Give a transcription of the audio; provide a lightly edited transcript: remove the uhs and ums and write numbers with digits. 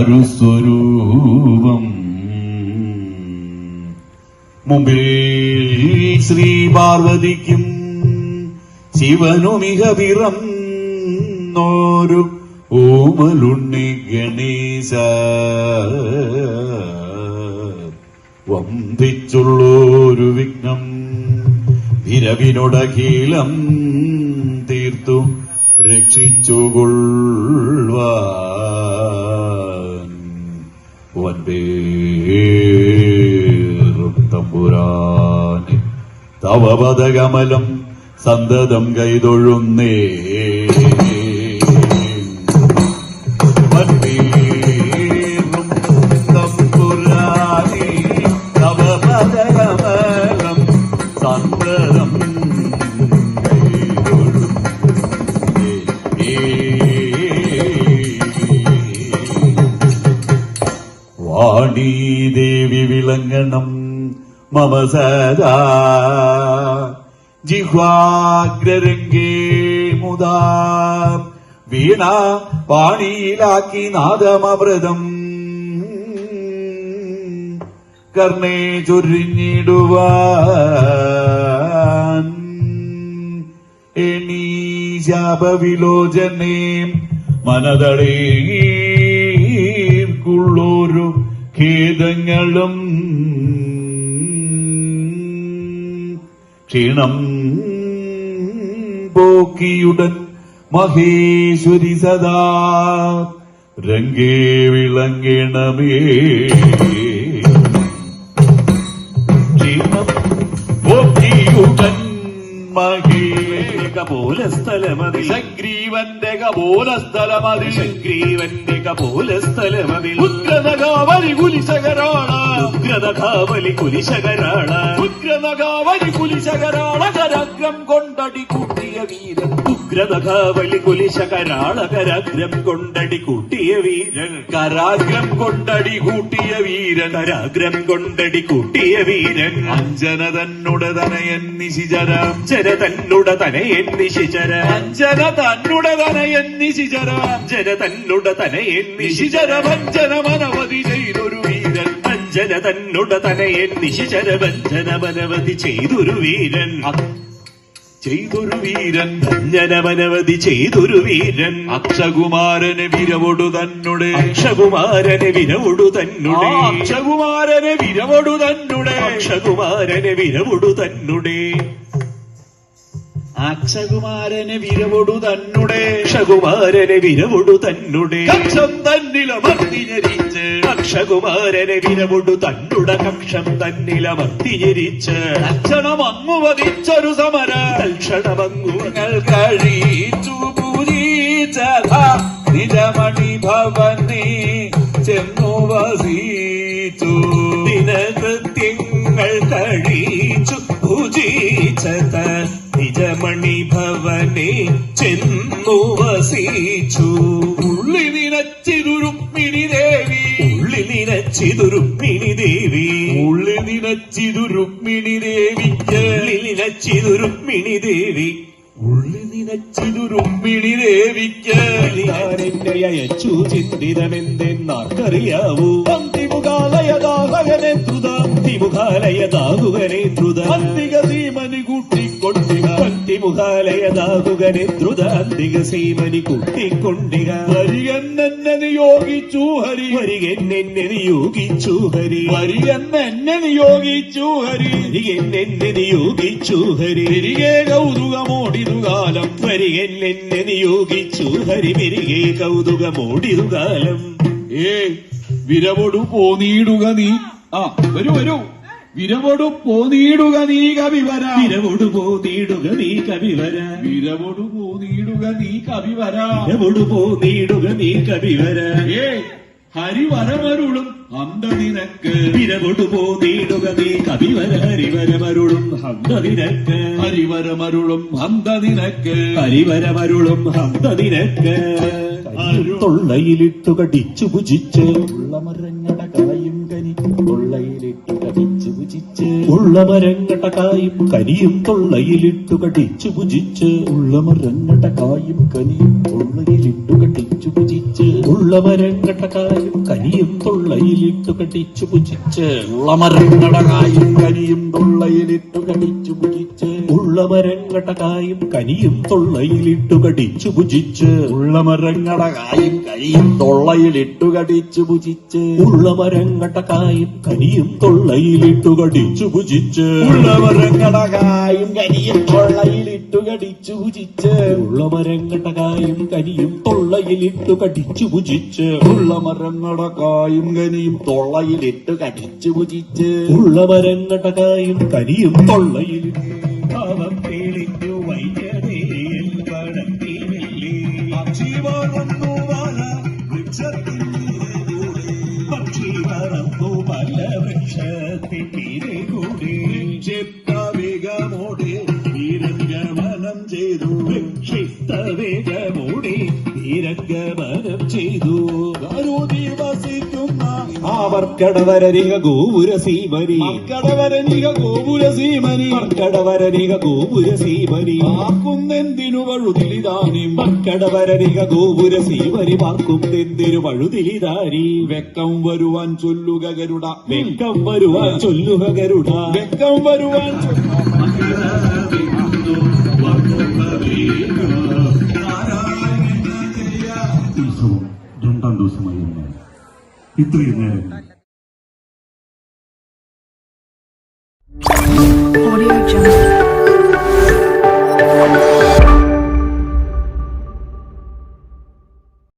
ചാരുസ്വരൂപം മുമ്പിൽ ശ്രീ പാർവതിക്കും ശിവനുമിക പിറന്നോരു ഓമലുണ്ണി ഗണേശ വന്ദിച്ചുള്ളൊരു വിഘ്നം വിരവിനോടഖിലം തീർത്തു രക്ഷിച്ചുകൊള്ളുവാൻ വൻപേറും തമ്പുരാനെ തവ പദകമലം സന്തതം കൈതൊഴുന്നേ. വൻപേറും തമ്പുരാനെ തവ പദകമലം സന്തതം വാണീ ദേവി വിളങ്ങണം മമ സദാ ജിഹ്വാഗ്രരംഗേ മുദാ വീണ പാണിയിലാക്കി നാദമൃതം കർണേ ചൊരിഞ്ഞിടുവാൻ ശാപവിലോചനേ മനതളേക്കുള്ളൊരു ഖേദങ്ങളും ക്ഷീണം പോക്കിയുടൻ മഹേശ്വരി സദാ രംഗേ വിളങ്ങണമേ. ക്ഷീണം പോക്കിയുടൻ കപോലസ്ഥലമതിൽ സഗ്രീവന്റെ കപോലസ്ഥലമതിൽ സഗ്രീവന്റെ കപോലസ്ഥലമതിൽ ഉഗ്രനഗാവലി കുലിശകരാള ഉഗ്രനഗാവലി കുലിശകരാള ഉഗ്രനഗാവലി കുലിശകരാള കരാഗ്രം കൊണ്ടടി കൂട്ടിയ വീരൻ ഉഗ്രനഗാവലി കുലിശകരാള കരാഗ്രം കൊണ്ടടി കൂട്ടിയ വീരൻ കരാഗ്രം കൊണ്ടടി കൂട്ടിയ വീരൻ കരാഗ്രം കൊണ്ടടി കൂട്ടിയ വീരൻ അഞ്ജന തന്നുടെ തനയൻ നിശിചര അഞ്ജന തന്നുടെ തനയൻ നിശിചര അഞ്ജന തന്നുടെ തനയൻ നിശിചര അഞ്ജന തന്നുടെ തനയൻ നിശിചര ഭഞ്ജനമനവധി ചെയ്തൊരു വീരൻ അഞ്ജന തന്നുടെ തനയൻ നിശിചര ഭഞ്ജനമനവധി ചെയ്തൊരു വീരൻ ചെയ്തൊരു വീരൻ ഭഞ്ജനമനവധി ചെയ്തൊരു വീരൻ അക്ഷകുമാരന് വിരവൊടു തന്നുടെ അക്ഷകുമാരന് വിരവൊടു തന്നുടെ അക്ഷകുമാരന് വിരവൊടു തന്നുടെ അക്ഷകുമാരന് വിരവൊടു തന്നുടെ അക്ഷകുമാരന് വിരവൊടു തന്നുടെ അക്ഷകുമാരന് വിരവൊടു തന്നുടെ കക്ഷം തന്നിലമർത്തിഞ്ഞരിച്ച് അക്ഷകുമാരന് വിരവൊടു തന്നുട കക്ഷം തന്നിലമർത്തിഞ്ഞരിച്ച് തക്ഷണമങ്ങു വധിച്ചൊരു സമര തൽക്ഷണമങ്ങുകൾ കഴിച്ചു പൂജിച്ച നിജമണി ഭവനെ ചെന്നു വസിച്ചു ദിനകൃത്യങ്ങൾ കഴിച്ചു പൂജിച്ചത നിജമണി ഭവനെ ചെന്നു വസിച്ചു ഉള്ളി നിനച്ചിതുരുക്മിണി ദേവി ഉള്ളി നിനച്ചിതുരുക്മിണി ദേവി ഉള്ളി നിനച്ചിതുരുക്മിണി ദേവിക്ക് ഉള്ളി നിനച്ചിതുരുക്മിണി ദേവി ഉള്ളി നിനച്ചിതുരുക്മിണി ദേവിക്ക് എന്നെ അയച്ചു ചിന്തിതമെന്തെന്നാർക്കറിയാവൂ അന്തിമുഖാലയദാഹകനെ ദ്രുത അന്തിമുഖാലയദാകുകനെ ദ്രുത അന്തിക സീമനി കൂട്ടിക്കൊണ്ടിക അന്തിമുഖാലയദാകുകനെ ദ്രുത അന്തിക സീമനി കൂട്ടിക്കൊണ്ടിക വരികെന്നെ നിയോഗിച്ചു ഹരി വരികെന്നെ നിയോഗിച്ചു ഹരി വരികെന്നെ നിയോഗിച്ചു ഹരി വരികെന്നെ നിയോഗിച്ചു ഹരി തിരികെ കൗതുകമോടിതു കാലം വരികെന്നെ നിയോഗിച്ചു ഹരി തിരികെ കൗതുകമോടിതു കാലം വിരവൊടു പോനീടുക നീ വരൂ വരൂ വിരവൊടു പോനീടുക നീ കവിവര വിരവൊടു പോനീടുക നീ കവിവര വിരവൊടു പോനീടുക നീ കവിവര വിരവൊടു പോനീടുക നീ കവിവര ഹരിവരമരുളും ഹന്ത നിനക്ക് വിരവൊടു പോനീടുക നീ കവിവര ഹരിവരമരുളും ഹന്ത നിനക്ക് ഹരിവരമരുളും ഹന്ത നിനക്ക് ഹരിവരമരുളും ഹന്ത നിനക്ക് തൊള്ളയിലിട്ടു കടിച്ചു ഭുജിച്ച് ഉള്ളമരങ്ങട കായും കനി തൊള്ളയിലിട്ടു കടിച്ചു ഭുജിച്ച് ഉള്ളമരങ്ങട കായും കനിയും തൊള്ളയിലിട്ടു കടിച്ചു ഭുജിച്ച് ഉള്ളമരങ്ങട കായും കനിയും തൊള്ളയിലിട്ടു കടിച്ചു ഭുജിച്ച് ഉള്ള ഉള്ളമരങ്ങടകായും കനിയും തൊള്ളയിലിട്ടു കടിച്ചു പുജിച്ച് ഉള്ളമരങ്ങടകായും കനിയും തൊള്ളയിലിട്ടു കടിച്ചു പുജിച്ച് ഉള്ളമരങ്ങടകായും കനിയും തൊള്ളയിലിട്ടു കടിച്ചു പുജിച്ച് ഉള്ളമരങ്ങടകായും കനിയും തൊള്ളയിലിട്ടു കടിച്ചു പുജിച്ച് ഉള്ളമരങ്ങടകായും കനിയും തൊള്ളയിലിട്ടു കടിച്ചു പുജിച്ച് ഉള്ളമരങ്ങടകായും കനിയും തൊള്ളയിലിട്ടു കടിച്ചു പുജിച്ച് ഉള്ളമരങ്ങടകായും കനിയും തൊള്ളയിലിട്ടു കടിച്ചു പുജിച്ച് ഉള്ളമരങ്ങടകായും കനിയും തൊള്ളയിലിട്ടു കടിച്ചു പുജിച്ച് ഉള്ളമരങ്ങടകായും കനിയും തൊള്ളയിലിട്ടു അവൻ പേളിഞ്ഞു വൈദ്യതയിൽ പടത്തിനില്ലേ പക്ഷി പറന്നു പല വൃക്ഷത്തിൻ്റെ കൂടെ ക്ഷിപ്തവേഗമോടെ തീരംഗമനം ചെയ്തു ക്ഷിപ്തവേഗമോടെ തീരംഗമനം ചെയ്തു ഗാരോതി വസിക്കുന്ന ആവർക്കടവരനിക ഗോപുരസീമനി കടവരനിക ഗോപുരസീമനി കടവരനിക ഗോപുരസീമനി ആക്കുന്നെന്തിനു വഴുതിലിതാനും മക്കടവരനിക ഗോപുരസീമനി പാർക്കുന്നെന്തിനു വഴുതിലിതാനി വെക്കം വരുവാൻ ചൊല്ലുക ഗരുഡ വെക്കം വരുവാൻ ചൊല്ലുക ഗരുഡ വെക്കം വരുവാൻ ഉത്സവം രണ്ടാം ദിവസമായി ഇത്രയും നേരം Audio Jungle.